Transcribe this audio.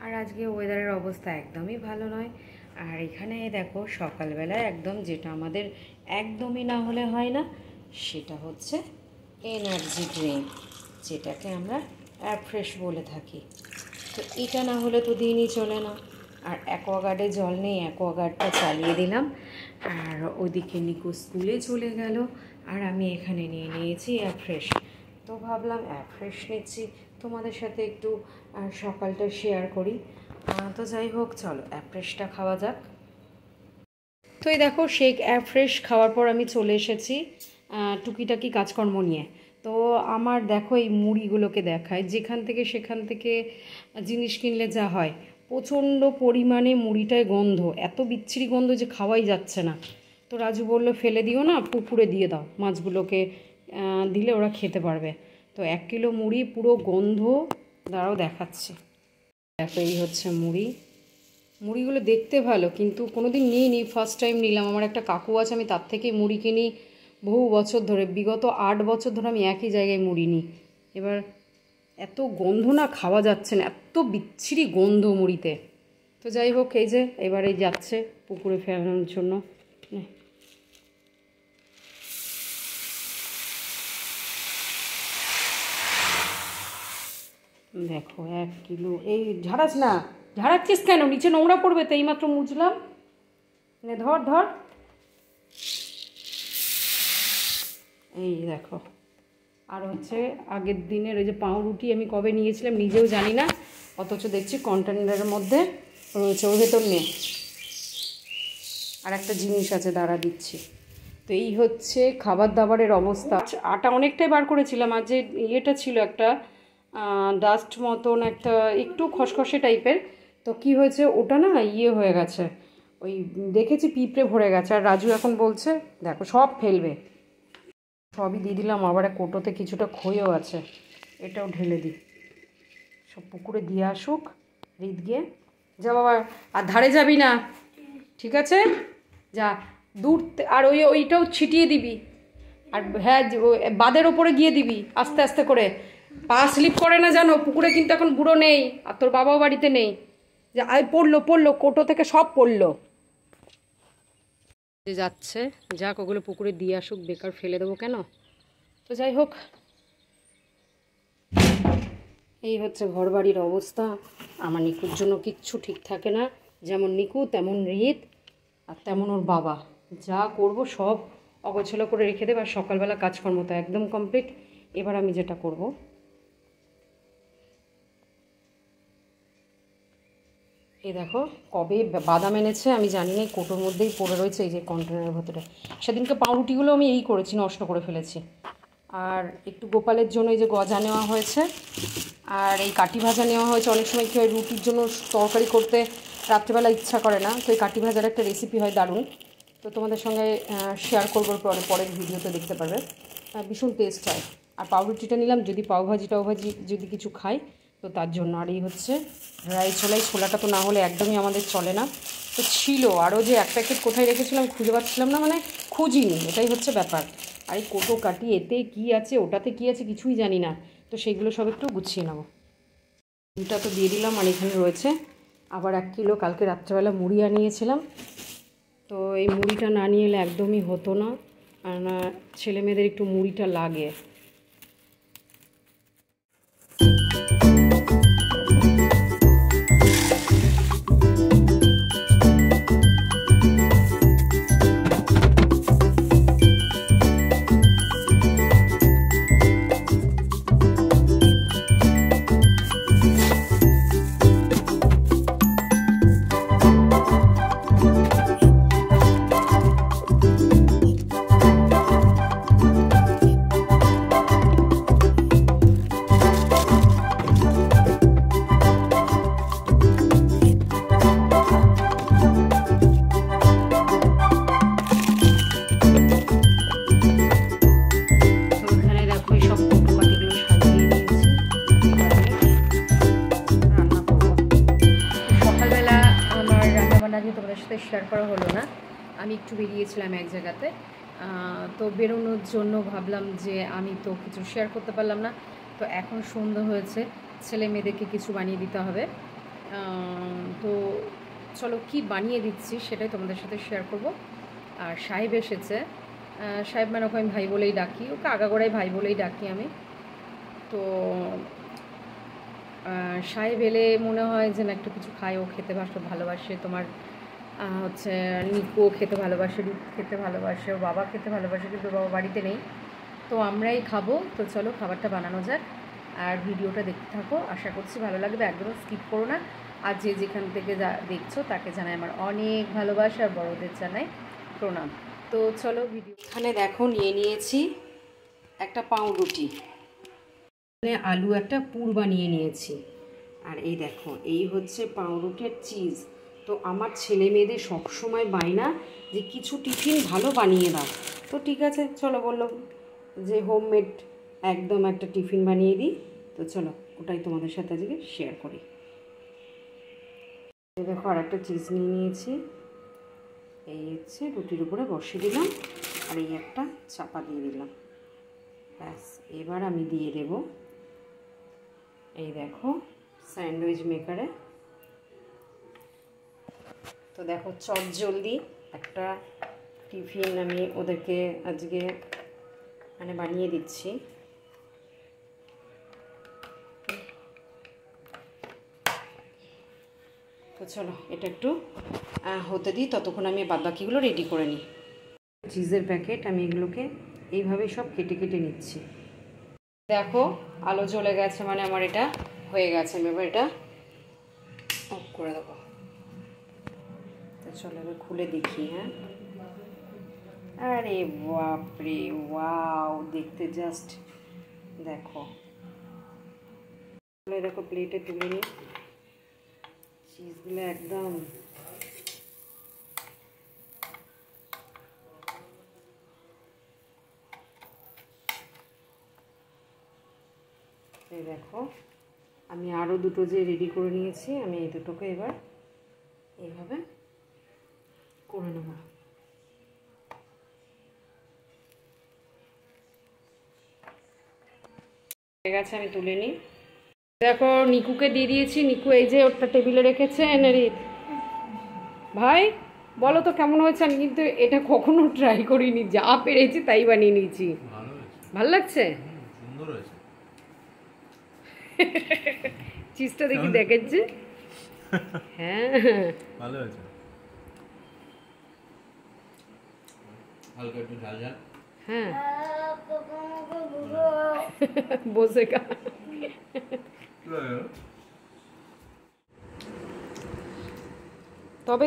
আর আজকে ওয়েদারের অবস্থা একদমই ভালো নয়। আর এখানে দেখো সকালবেলায় একদম যেটা আমাদের একদমই না হলে হয় না, সেটা হচ্ছে এনার্জি ড্রিঙ্ক, যেটাকে আমরা অ্যাফ্রেশ বলে থাকি। তো এটা না হলে তো দিনই চলে না। আর অ্যাকোয়াগার্ডে জল নেই, অ্যাকোয়াগার্ডটা চালিয়ে দিলাম। আর ওদিকে নিকু স্কুলে চলে গেল, আর আমি এখানে নিয়ে নিয়েছি অ্যাফ্রেশ। তো ভাবলাম অ্যাফ্রেশ নিচ্ছি, তোমাদের সাথে একটু সকালটা শেয়ার করি। তো যাই হোক, চলো অ্যাফ্রেশটা খাওয়া যাক। তো এই দেখো শেক অ্যাফ্রেশ খাওয়ার পর আমি চলে এসেছি টুকিটাকি কাজকর্ম নিয়ে। তো আমার দেখো এই মুড়িগুলোকে দেখায়, যেখান থেকে সেখান থেকে জিনিস কিনলে যা হয়, প্রচণ্ড পরিমাণে মুড়িটায় গন্ধ, এত বিচ্ছিরি গন্ধ যে খাওয়াই যাচ্ছে না। তো রাজু বলল ফেলে দিও না, পুকুরে দিয়ে দাও, মাছগুলোকে দিলে ওরা খেতে পারবে। তো 1 কিলো মুড়ি পুরো গন্ধ, দাঁড়াও দেখাচ্ছি। দেখো এই হচ্ছে মুড়ি। মুড়িগুলো দেখতে ভালো, কিন্তু কোনো দিন নিইনি, ফার্স্ট টাইম নিলাম। আমার একটা কাকু আছে, আমি তার থেকেই মুড়ি কিনি বহু বছর ধরে, বিগত 8 বছর ধরে আমি একই জায়গায় মুড়ি নিই। এবার এত গন্ধ না, খাওয়া যাচ্ছে না, এত বিচ্ছিরি গন্ধ মুড়িতে। তো যাই হোক, এই যে এবারে যাচ্ছে পুকুরে ফেলানোর জন্য। দেখো 1 কিলো। এই ঝাড়াস না, ঝাড়াচ্ছিস কেন? নিচে নোংরা পড়বে তো, এইমাত্র মুছলাম। ধর ধর, এই দেখো। আর হচ্ছে আগের দিনের ওই যে পাউরুটি আমি কবে নিয়েছিলাম নিজেও জানি না, অথচ দেখছি কন্টেনারের মধ্যে রয়েছে, ওর ভেতর নেই। আর একটা জিনিস আছে, দাঁড়া দিচ্ছি। তো এই হচ্ছে খাবার দাবারের অবস্থা। আটা অনেকটাই বার করেছিলাম, আর যে ইয়েটা ছিল একটা ডাস্ট মতন, একটা একটু খসখসে টাইপের। তো কি হয়েছে, ওটা না ইয়ে হয়ে গেছে, ওই দেখেছি পিঁপড়ে ভরে গেছে। আর রাজু এখন বলছে দেখো সব ফেলবে। সবই দিয়ে দিলাম, আবার কোটোতে কিছুটা খইও আছে, এটাও ঢেলে দিই। সব পুকুরে দিয়ে আসুক রিত গিয়ে। যা বাবা, আর ধারে যাবি না, ঠিক আছে? যা দূর। আর ওইটাও ছিটিয়ে দিবি। আর হ্যাঁ, বাঁধের ওপরে গিয়ে দিবি আস্তে আস্তে করে, পা স্লিপ করে না জানো। পুকুরে কিন্তু এখন বুড়ো নেই, আর তোর বাবাও বাড়িতে নেই। যে পড়লো কোটো থেকে সব পড়লো। যে যাচ্ছে যাক, ওগুলো পুকুরে দিয়ে আসুক, বেকার ফেলে দেবো কেন। তো যাই হোক, এই হচ্ছে ঘর বাড়ির অবস্থা। আমার নিকুর জন্য কিচ্ছু ঠিক থাকে না, যেমন নিকু তেমন রিত, আর তেমন ওর বাবা। যা করব সব অগোছালো করে রেখে দেবে। আর সকালবেলা কাজকর্ম তো একদম কমপ্লিট। এবার আমি যেটা করব, এই দেখো কবে বাদাম এনেছে আমি জানি না, কোটোর মধ্যেই পড়ে রয়েছে এই যে কন্টেনারের ভেতরে। সেদিনকে পাউরুটিগুলো আমি এই করেছি, নষ্ট করে ফেলেছি। আর একটু গোপালের জন্য এই যে গজা নেওয়া হয়েছে, আর এই কাটি ভাজা নেওয়া হয়েছে। অনেক সময় কী হয়, রুটির জন্য তরকারি করতে রাত্রিবেলা ইচ্ছা করে না, তো এই কাটি ভাজার একটা রেসিপি হয় দারুণ। তো তোমাদের সঙ্গে শেয়ার করবো পরের ভিডিওতে, দেখতে পারবে। ভীষণ টেস্ট হয়। আর পাউরুটিটা নিলাম যদি পাওভাজি যদি কিছু খাই, তো তার জন্য। আর এই হচ্ছে রাই ছোলাটা তো না হলে একদমই আমাদের চলে না। তো ছিল আরও যে 1 প্যাকেট কোথায় রেখেছিলাম খুঁজে পাচ্ছিলাম না, মানে খুঁজিনি, এটাই হচ্ছে ব্যাপার। আর এই কোটো কাটি, এতে কী আছে ওটাতে কী আছে কিছুই জানি না। তো সেইগুলো সব একটু গুছিয়ে নেবো। দুটা তো দিয়ে দিলাম। আর এখানে রয়েছে আবার 1 কিলো, কালকে রাত্রেবেলা মুড়ি আনিয়েছিলাম। তো এই মুড়িটা না নিয়ে এলে একদমই হতো না, আর না ছেলে মেয়েদের একটু মুড়িটা লাগে। তোমাদের সাথে শেয়ার করা হলো না, আমি একটু বেরিয়েছিলাম এক জায়গাতে। তো বেরোনোর জন্য ভাবলাম যে আমি তো কিছু শেয়ার করতে পারলাম না। তো এখন সন্ধ্যা হয়েছে, ছেলে মেয়েদেরকে কিছু বানিয়ে দিতে হবে। তো চলো কি বানিয়ে দিচ্ছি সেটাই তোমাদের সাথে শেয়ার করব। আর সাহেব এসেছে, সাহেব মানে ওকে আমি ভাই বলেই ডাকি, ওকে আগাগোড়াই ভাই বলেই ডাকি আমি। তো সাহেব এলে মনে হয় যে না একটু কিছু খায়, ও খেতে ভালোবাসে। তোমার হচ্ছে নিকুও খেতে ভালোবাসে, রূপ খেতে ভালোবাসে, ওর বাবা খেতে ভালোবাসে, কিন্তু বাবা বাড়িতে নেই। তো আমরাই খাবো। তো চলো খাবারটা বানানো যাক, আর ভিডিওটা দেখতে থাকো, আশা করছি ভালো লাগবে, একদম স্কিপ করো না। আর যে যেখান থেকে দেখছো তাকে জানাই আমার অনেক ভালোবাসা, আর বড়দের জানাই প্রণাম। তো চলো ভিডিও। এখানে দেখো নিয়ে নিয়েছি একটা পাউরুটি, এখানে আলু একটা পুর বানিয়ে নিয়েছি, আর এই দেখো এই হচ্ছে পাউরুটির চিজ। তো আমার ছেলে মেয়েদের সবসময় বায়না যে কিছু টিফিন ভালো বানিয়ে দাও। তো ঠিক আছে চলো, বললো যে হোমমেড একদম একটা টিফিন বানিয়ে দিই। তো চলো ওটাই তোমাদের সাথে আজকে শেয়ার করি। দেখো আর একটা চিজ নিয়ে নিয়েছি, এই হচ্ছে রুটির উপরে বসিয়ে দিলাম, আর এই একটা চাপা দিয়ে দিলাম। ব্যাস এবার আমি দিয়ে দেব এই দেখো স্যান্ডউইচ মেকারে। তো দেখো চট জলদি একটা টিফিন আমি ওদেরকে আজকে মানে বানিয়ে দিচ্ছি। তো চলো এটা একটু হতে দিই, ততক্ষণ আমি বাদবাকিগুলো রেডি করে নিই। চিজের প্যাকেট আমি এগুলোকে এইভাবে সব কেটে কেটে নিচ্ছি। দেখো আলো জ্বলে গেছে, মানে আমার এটা হয়ে গেছে। আমি এবার এটা অফ করে দেবো। তো চলো এবার খুলে দেখি। হ্যাঁ, আরে বাপরে, ওয়াও, দেখতে জাস্ট দেখো। দেখো প্লেটে তুলে নিই চিজগুলো একদম। এই দেখো আমি আরও দুটো যে রেডি করে নিয়েছি, আমি এই দুটোকে এবার এইভাবে করে নেব। হয়ে গেছে, আমি তুলে নিই। দেখো নিকুকে দিয়ে দিয়েছি, নিকু এই যে ওটা টেবিলে রেখেছে। এনারি ভাই বলো তো কেমন হয়েছে? আমি কিন্তু এটা কখনো ট্রাই করিনি, যা পেরেছি তাই বানিয়ে নিয়েছি। ভালো লাগছে? চিজটা দেখি দেখেছি। হ্যাঁ ভালো হয়েছে, হালকা একটু ঝাল ঝাল। হ্যাঁ বসে খা। তবে